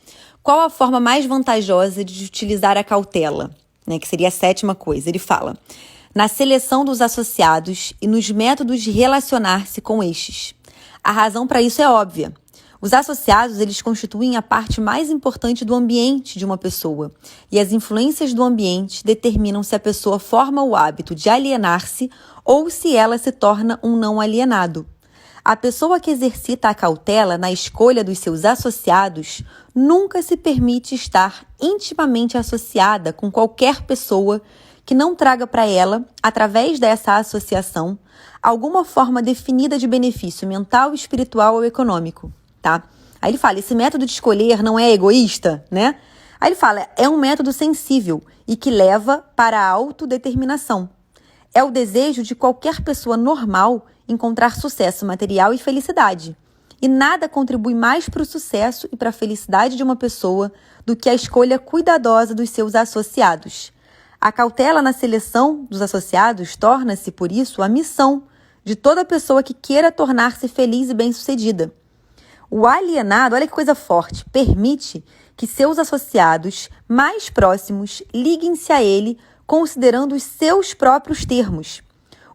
Qual a forma mais vantajosa de utilizar a cautela? Né? Que seria a 7ª coisa. Ele fala: na seleção dos associados e nos métodos de relacionar-se com estes. A razão para isso é óbvia. Os associados, eles constituem a parte mais importante do ambiente de uma pessoa. E as influências do ambiente determinam se a pessoa forma o hábito de alienar-se ou se ela se torna um não alienado. A pessoa que exercita a cautela na escolha dos seus associados nunca se permite estar intimamente associada com qualquer pessoa que não traga para ela, através dessa associação, alguma forma definida de benefício mental, espiritual ou econômico. Tá? Aí ele fala, esse método de escolher não é egoísta, né? Aí ele fala, é um método sensível e que leva para a autodeterminação. É o desejo de qualquer pessoa normal encontrar sucesso material e felicidade. E nada contribui mais para o sucesso e para a felicidade de uma pessoa do que a escolha cuidadosa dos seus associados. A cautela na seleção dos associados torna-se, por isso, a missão de toda pessoa que queira tornar-se feliz e bem-sucedida. O alienado, olha que coisa forte, permite que seus associados mais próximos liguem-se a ele considerando os seus próprios termos.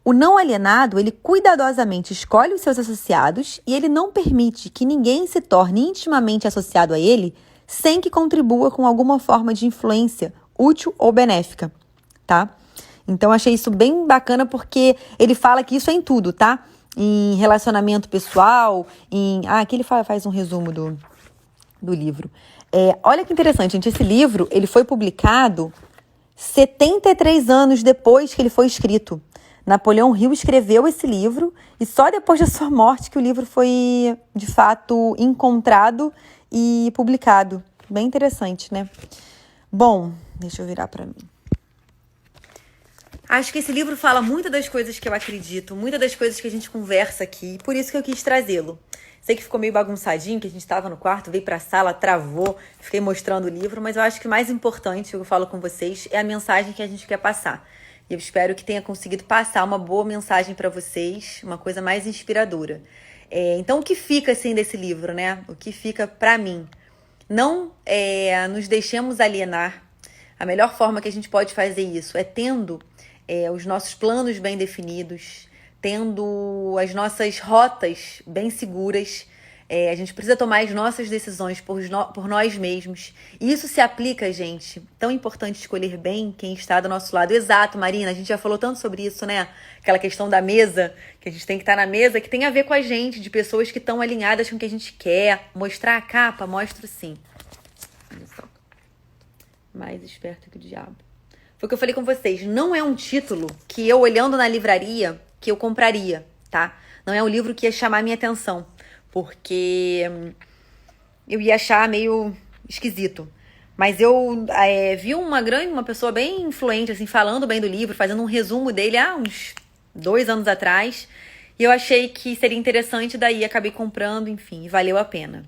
O não alienado, ele cuidadosamente escolhe os seus associados e ele não permite que ninguém se torne intimamente associado a ele sem que contribua com alguma forma de influência útil ou benéfica, tá? Então, achei isso bem bacana porque ele fala que isso é em tudo, tá? Em relacionamento pessoal, aqui ele faz um resumo do livro. Olha que interessante, gente, esse livro, ele foi publicado 73 anos depois que ele foi escrito. Napoleão Hill escreveu esse livro e só depois da sua morte que o livro foi, de fato, encontrado e publicado. Bem interessante, né? Bom, deixa eu virar para mim. Acho que esse livro fala muito das coisas que eu acredito, muitas das coisas que a gente conversa aqui, por isso que eu quis trazê-lo. Sei que ficou meio bagunçadinho, que a gente estava no quarto, veio pra sala, travou, fiquei mostrando o livro, mas eu acho que o mais importante, que eu falo com vocês, é a mensagem que a gente quer passar. E eu espero que tenha conseguido passar uma boa mensagem para vocês, uma coisa mais inspiradora. Então, o que fica, assim, desse livro, né? O que fica pra mim? Não nos deixemos alienar. A melhor forma que a gente pode fazer isso é tendo os nossos planos bem definidos, tendo as nossas rotas bem seguras. A gente precisa tomar as nossas decisões por nós mesmos. E isso se aplica, gente. Tão importante escolher bem quem está do nosso lado. Exato, Marina, a gente já falou tanto sobre isso, né? Aquela questão da mesa, que a gente tem que estar na mesa, que tem a ver com a gente, de pessoas que estão alinhadas com o que a gente quer. Mostrar a capa? Mostro sim. Olha só. Mais esperto que o diabo. Foi o que eu falei com vocês. Não é um título que eu, olhando na livraria, que eu compraria, tá? Não é um livro que ia chamar a minha atenção. Porque eu ia achar meio esquisito. Mas eu vi uma pessoa bem influente, assim, falando bem do livro, fazendo um resumo dele há uns 2 anos atrás. E eu achei que seria interessante, daí acabei comprando, enfim, valeu a pena.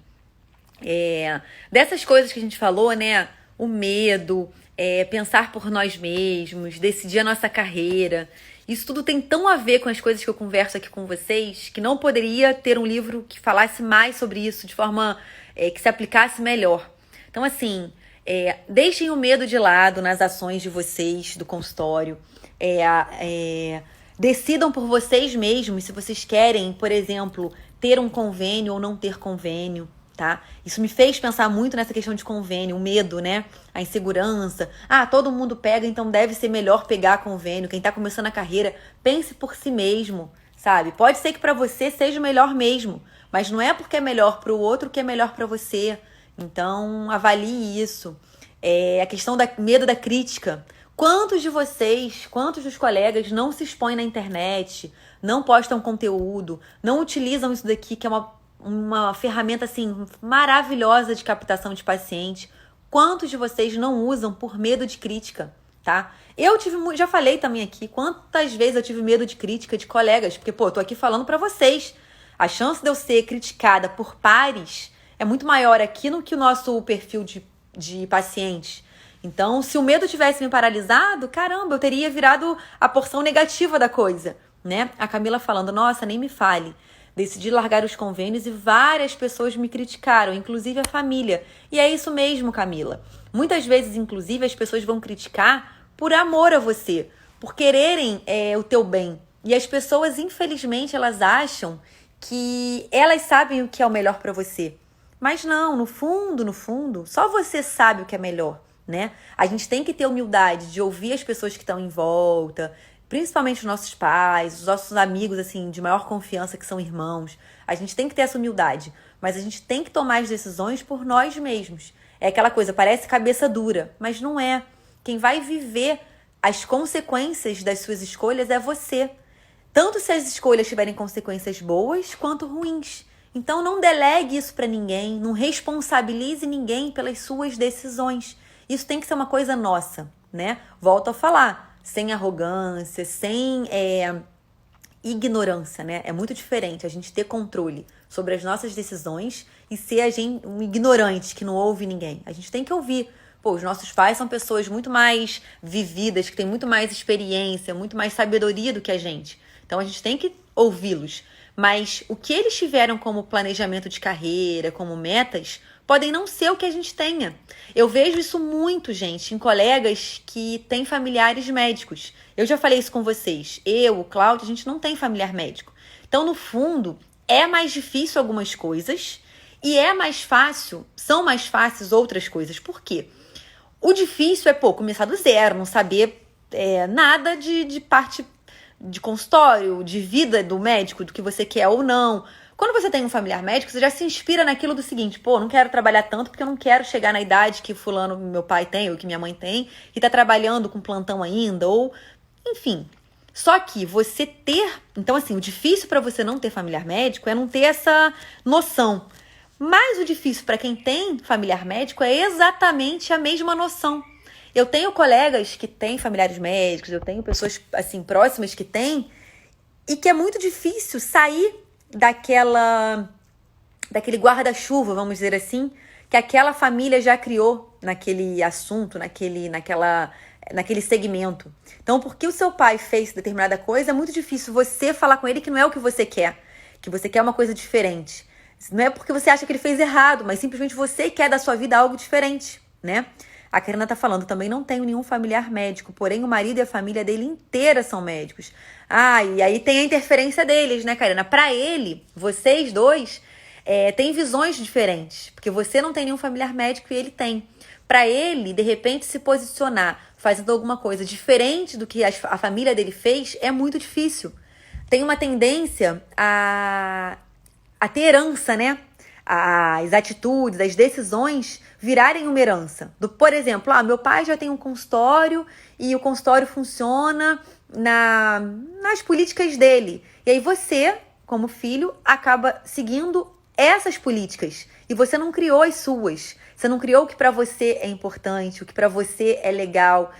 Dessas coisas que a gente falou, né? O medo, pensar por nós mesmos, decidir a nossa carreira. Isso tudo tem tão a ver com as coisas que eu converso aqui com vocês, que não poderia ter um livro que falasse mais sobre isso, de forma que se aplicasse melhor. Então, assim, deixem o medo de lado nas ações de vocês, do consultório. Decidam por vocês mesmos se vocês querem, por exemplo, ter um convênio ou não ter convênio. Tá? Isso me fez pensar muito nessa questão de convênio, o medo, né? A insegurança. Todo mundo pega, então deve ser melhor pegar convênio. Quem tá começando a carreira, pense por si mesmo, sabe? Pode ser que para você seja o melhor mesmo, mas não é porque é melhor para o outro que é melhor para você. Então, avalie isso. A questão do medo da crítica. Quantos de vocês, quantos dos colegas não se expõem na internet, não postam conteúdo, não utilizam isso daqui, que é uma ferramenta assim maravilhosa de captação de paciente? Quantos de vocês não usam por medo de crítica, tá? Eu já falei também aqui, quantas vezes eu tive medo de crítica de colegas, porque, eu tô aqui falando pra vocês. A chance de eu ser criticada por pares é muito maior aqui no que o nosso perfil de pacientes. Então, se o medo tivesse me paralisado, caramba, eu teria virado a porção negativa da coisa, né? A Camila falando, nossa, nem me fale. Decidi largar os convênios e várias pessoas me criticaram, inclusive a família. E é isso mesmo, Camila. Muitas vezes, inclusive, as pessoas vão criticar por amor a você, por quererem o teu bem. E as pessoas, infelizmente, elas acham que elas sabem o que é o melhor para você. Mas não, no fundo, só você sabe o que é melhor, né? A gente tem que ter humildade de ouvir as pessoas que estão em volta, principalmente os nossos pais, os nossos amigos, assim, de maior confiança, que são irmãos. A gente tem que ter essa humildade, mas a gente tem que tomar as decisões por nós mesmos. É aquela coisa, parece cabeça dura, mas não é. Quem vai viver as consequências das suas escolhas é você. Tanto se as escolhas tiverem consequências boas, quanto ruins. Então não delegue isso para ninguém, não responsabilize ninguém pelas suas decisões. Isso tem que ser uma coisa nossa, né? Volto a falar. Sem arrogância, sem ignorância, né? É muito diferente a gente ter controle sobre as nossas decisões e ser um ignorante que não ouve ninguém. A gente tem que ouvir. Os nossos pais são pessoas muito mais vividas, que têm muito mais experiência, muito mais sabedoria do que a gente. Então a gente tem que ouvi-los. Mas o que eles tiveram como planejamento de carreira, como metas, podem não ser o que a gente tenha. Eu vejo isso muito, gente, em colegas que têm familiares médicos. Eu já falei isso com vocês. O Cláudio, a gente não tem familiar médico. Então, no fundo, é mais difícil algumas coisas e são mais fáceis outras coisas. Por quê? O difícil é, começar do zero, não saber nada de parte de consultório, de vida do médico, do que você quer ou não. Quando você tem um familiar médico, você já se inspira naquilo do seguinte, não quero trabalhar tanto porque eu não quero chegar na idade que fulano, meu pai tem, ou que minha mãe tem, e tá trabalhando com plantão ainda, ou enfim. Só que você então assim, o difícil para você não ter familiar médico é não ter essa noção. Mas o difícil para quem tem familiar médico é exatamente a mesma noção. Eu tenho colegas que têm familiares médicos, eu tenho pessoas, assim, próximas que têm, e que é muito difícil sair daquele guarda-chuva, vamos dizer assim, que aquela família já criou naquele assunto, naquele segmento. Então, porque o seu pai fez determinada coisa, é muito difícil você falar com ele que não é o que você quer uma coisa diferente. Não é porque você acha que ele fez errado, mas simplesmente você quer da sua vida algo diferente, né? A Karina tá falando, também não tenho nenhum familiar médico, porém o marido e a família dele inteira são médicos. Ah, e aí tem a interferência deles, né, Karina? Pra ele, vocês dois, têm visões diferentes, porque você não tem nenhum familiar médico e ele tem. Pra ele, de repente, se posicionar fazendo alguma coisa diferente do que a família dele fez, é muito difícil. Tem uma tendência a ter herança, né? As atitudes, as decisões virarem uma herança. Por exemplo, meu pai já tem um consultório e o consultório funciona nas políticas dele. E aí você, como filho, acaba seguindo essas políticas. E você não criou as suas. Você não criou o que pra você é importante, o que pra você é legal.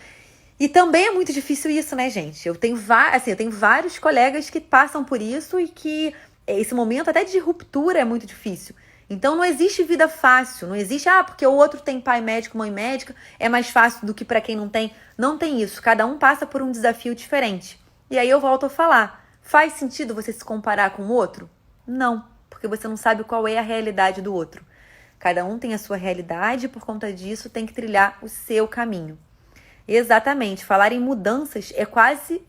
E também é muito difícil isso, né, gente? Eu tenho vários colegas que passam por isso e que esse momento até de ruptura é muito difícil. Então não existe vida fácil, não existe, porque o outro tem pai médico, mãe médica, é mais fácil do que para quem não tem. Não tem isso, cada um passa por um desafio diferente. E aí eu volto a falar, faz sentido você se comparar com o outro? Não, porque você não sabe qual é a realidade do outro. Cada um tem a sua realidade e por conta disso tem que trilhar o seu caminho. Exatamente, falar em mudanças é quase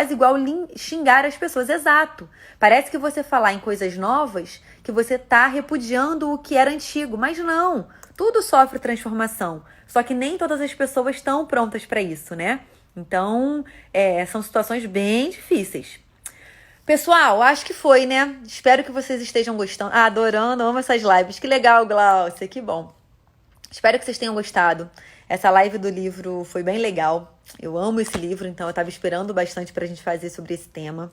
igual xingar as pessoas, exato. Parece que você falar em coisas novas, que você tá repudiando o que era antigo, mas não, tudo sofre transformação, só que nem todas as pessoas estão prontas para isso, né? Então, são situações bem difíceis. Pessoal, acho que foi, né? Espero que vocês estejam gostando, adorando, amo essas lives, que legal, Glaucia, que bom. Espero que vocês tenham gostado. Essa live do livro foi bem legal. Eu amo esse livro, então eu estava esperando bastante para a gente fazer sobre esse tema.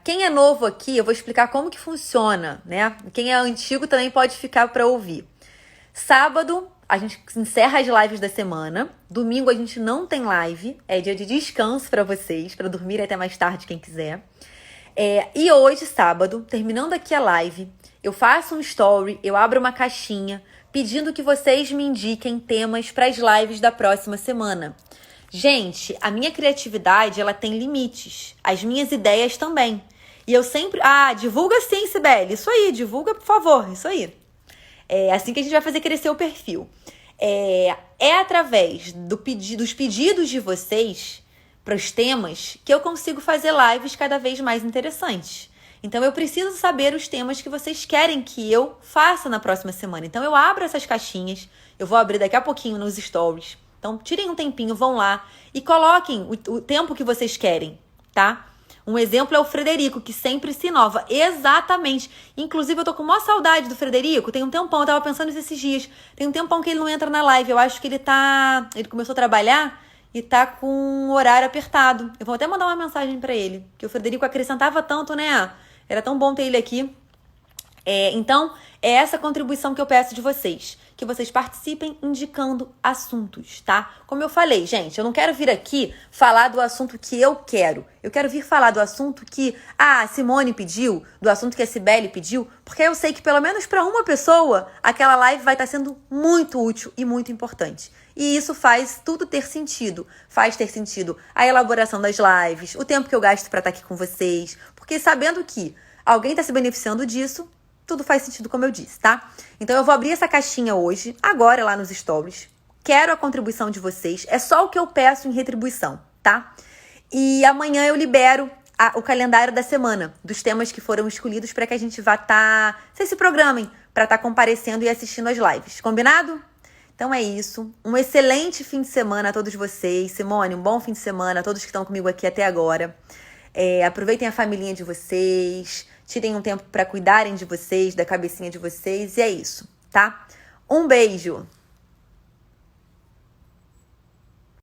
Quem é novo aqui, eu vou explicar como que funciona, né? Quem é antigo também pode ficar para ouvir. Sábado, a gente encerra as lives da semana. Domingo a gente não tem live. É dia de descanso para vocês, para dormir até mais tarde, quem quiser. E hoje, sábado, terminando aqui a live, eu faço um story, eu abro uma caixinha pedindo que vocês me indiquem temas para as lives da próxima semana. Gente, a minha criatividade, ela tem limites. As minhas ideias também. E eu sempre... divulga sim, Sibeli. Isso aí, divulga, por favor. Isso aí. É assim que a gente vai fazer crescer o perfil. Através dos pedidos de vocês para os temas que eu consigo fazer lives cada vez mais interessantes. Então, eu preciso saber os temas que vocês querem que eu faça na próxima semana. Então, eu abro essas caixinhas. Eu vou abrir daqui a pouquinho nos stories. Então, tirem um tempinho, vão lá e coloquem o tempo que vocês querem, tá? Um exemplo é o Frederico, que sempre se inova. Exatamente. Inclusive, eu tô com maior saudade do Frederico. Tem um tempão, eu tava pensando nisso esses dias. Tem um tempão que ele não entra na live. Eu acho que ele começou a trabalhar e tá com um horário apertado. Eu vou até mandar uma mensagem pra ele. Que o Frederico acrescentava tanto, né? Era tão bom ter ele aqui. Então, é essa contribuição que eu peço de vocês. Que vocês participem indicando assuntos, tá? Como eu falei, gente, eu não quero vir aqui falar do assunto que eu quero. Eu quero vir falar do assunto que a Simone pediu, do assunto que a Cibele pediu, porque eu sei que pelo menos para uma pessoa, aquela live vai estar sendo muito útil e muito importante. E isso faz tudo ter sentido. Faz ter sentido a elaboração das lives, o tempo que eu gasto para estar aqui com vocês. Porque sabendo que alguém está se beneficiando disso, tudo faz sentido, como eu disse, tá? Então, eu vou abrir essa caixinha hoje, agora lá nos stories. Quero a contribuição de vocês. É só o que eu peço em retribuição, tá? E amanhã eu libero o calendário da semana, dos temas que foram escolhidos para que a gente vá estar... Vocês se programem para estar comparecendo e assistindo as lives. Combinado? Então é isso. Um excelente fim de semana a todos vocês. Simone, um bom fim de semana a todos que estão comigo aqui até agora. Aproveitem a familhinha de vocês. Tirem um tempo para cuidarem de vocês, da cabecinha de vocês. E é isso, tá? Um beijo!